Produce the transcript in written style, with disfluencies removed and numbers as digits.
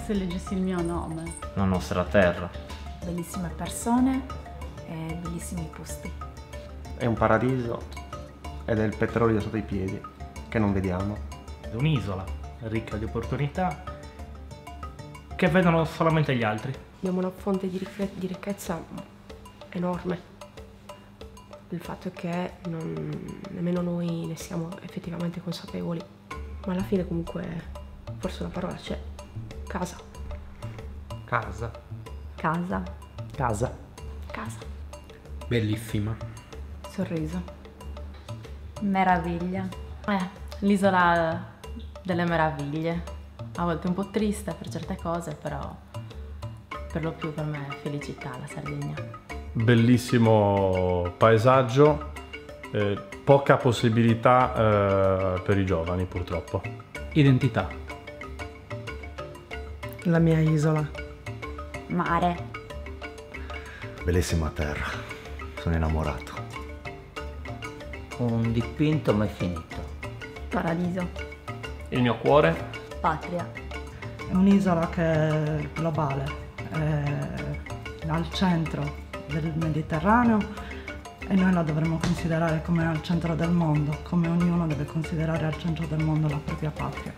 se leggessi il mio nome. La nostra terra. Bellissime persone e bellissimi posti. È un paradiso ed è il petrolio sotto i piedi che non vediamo. È un'isola ricca di opportunità che vedono solamente gli altri. Abbiamo una fonte di ricchezza enorme. Il fatto è che nemmeno noi ne siamo effettivamente consapevoli. Ma alla fine comunque forse una parola c'è. Casa. Casa. Casa. Casa. Casa. Bellissima. Sorriso. Meraviglia. L'isola delle meraviglie. A volte un po' triste per certe cose, però per lo più per me è felicità la Sardegna. Bellissimo paesaggio, poca possibilità per i giovani purtroppo. Identità. La mia isola. Mare. Bellissima terra, sono innamorato. Un dipinto mai finito. Paradiso. Il mio cuore. Patria. È un'isola che è globale, è al centro del Mediterraneo e noi la dovremmo considerare come al centro del mondo, come ognuno deve considerare al centro del mondo la propria patria.